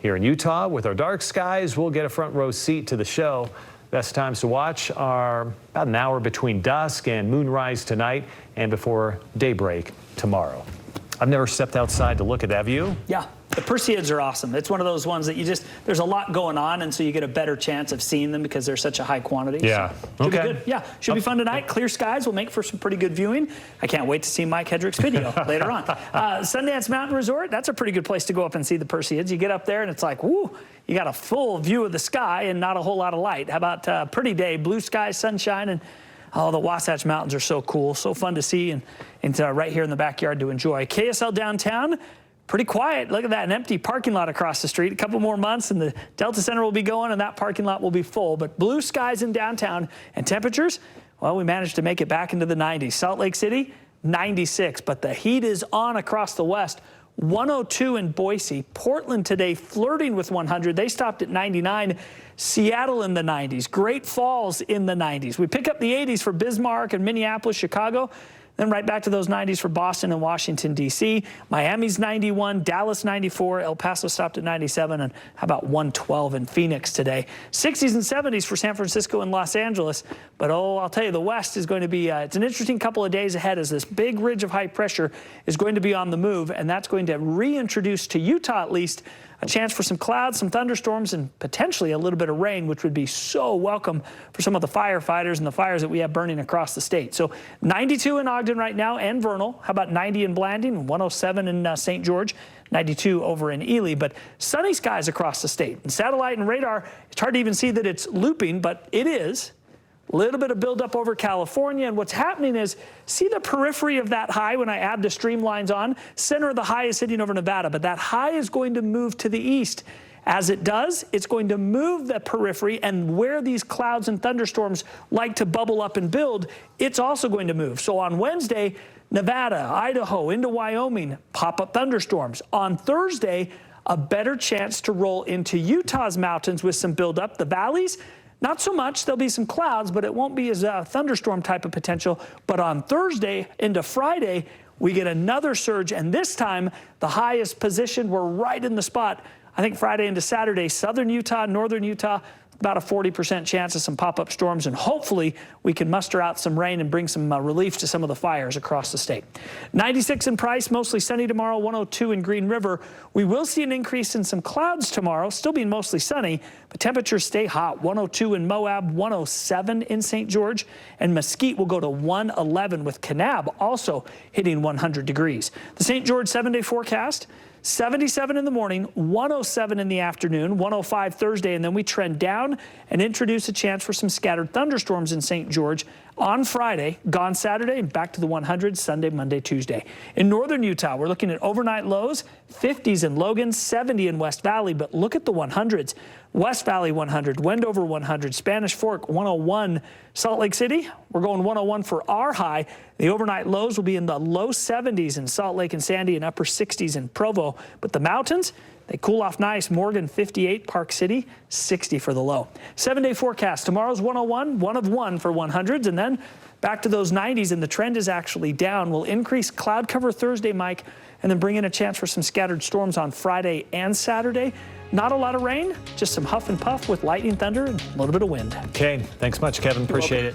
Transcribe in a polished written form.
Here in Utah, with our dark skies, we'll get a front row seat to the show. Best times to watch are about an hour between dusk and moonrise tonight and before daybreak tomorrow. I've never stepped outside to look at that view. Yeah, the Perseids are awesome. It's one of those ones that there's a lot going on, and so you get a better chance of seeing them because they're such a high quantity. Yeah, so should be good. Yeah, should be fun tonight. Clear skies will make for some pretty good viewing. I can't wait to see Mike Hedrick's video later on. Sundance Mountain Resort, that's a pretty good place to go up and see the Perseids. You get up there and it's like, woo, you got a full view of the sky and not a whole lot of light. How about a pretty day, blue skies, sunshine, and oh, the Wasatch Mountains are so cool, so fun to see, and right here in the backyard to enjoy. KSL downtown, pretty quiet. Look at that, an empty parking lot across the street. A couple more months and the Delta Center will be going and that parking lot will be full. But blue skies in downtown and temperatures, well, we managed to make it back into the 90s. Salt Lake City, 96, but the heat is on across the west. 102 in Boise. Portland today flirting with 100. They stopped at 99. Seattle in the 90s. Great Falls in the 90s. We pick up the 80s for Bismarck and Minneapolis, Chicago. Then right back to those 90s for Boston and Washington, D.C. Miami's 91, Dallas 94, El Paso stopped at 97, and how about 112 in Phoenix today. 60s and 70s for San Francisco and Los Angeles. But, oh, I'll tell you, the West is going to be, it's an interesting couple of days ahead as this big ridge of high pressure is going to be on the move, and that's going to reintroduce to Utah at least a chance for some clouds, some thunderstorms, and potentially a little bit of rain, which would be so welcome for some of the firefighters and the fires that we have burning across the state. So 92 in Ogden right now and Vernal. How about 90 in Blanding, 107 in St. George, 92 over in Ely. But sunny skies across the state. And satellite and radar, it's hard to even see that it's looping, but it is. A little bit of buildup over California, and what's happening is, see the periphery of that high when I add the streamlines on? Center of the high is hitting over Nevada, but that high is going to move to the east. As it does, it's going to move the periphery, and where these clouds and thunderstorms like to bubble up and build, it's also going to move. So on Wednesday, Nevada, Idaho, into Wyoming, pop-up thunderstorms. On Thursday, a better chance to roll into Utah's mountains with some buildup. The valleys, not so much. There'll be some clouds, but it won't be as a thunderstorm type of potential. But on Thursday into Friday, we get another surge, and this time the highest position, we're right in the spot. I think Friday into Saturday, southern Utah, northern Utah, about a 40% chance of some pop-up storms, and hopefully we can muster out some rain and bring some relief to some of the fires across the state. 96 in Price, mostly sunny tomorrow, 102 in Green River. We will see an increase in some clouds tomorrow, still being mostly sunny, but temperatures stay hot. 102 in Moab, 107 in St. George, and Mesquite will go to 111 with Kanab also hitting 100 degrees. The St. George 7-day forecast, 77 in the morning, 107 in the afternoon, 105 Thursday, and then we trend down and introduce a chance for some scattered thunderstorms in St. George on Friday, gone Saturday, and back to the 100s Sunday, Monday, Tuesday. In northern Utah, we're looking at overnight lows, 50s in Logan, 70 in West Valley, but look at the 100s. West Valley 100, Wendover 100, Spanish Fork 101, Salt Lake City, we're going 101 for our high. The overnight lows will be in the low 70s in Salt Lake and Sandy and upper 60s in Provo. But the mountains, they cool off nice. Morgan 58, Park City 60 for the low. 7-day forecast. Tomorrow's 101, 1 of 1 for 100s, and then back to those 90s, and the trend is actually down. We'll increase cloud cover Thursday, Mike, and then bring in a chance for some scattered storms on Friday and Saturday. Not a lot of rain, just some huff and puff with lightning, thunder, and a little bit of wind. Okay, thanks much, Kevin. Appreciate it.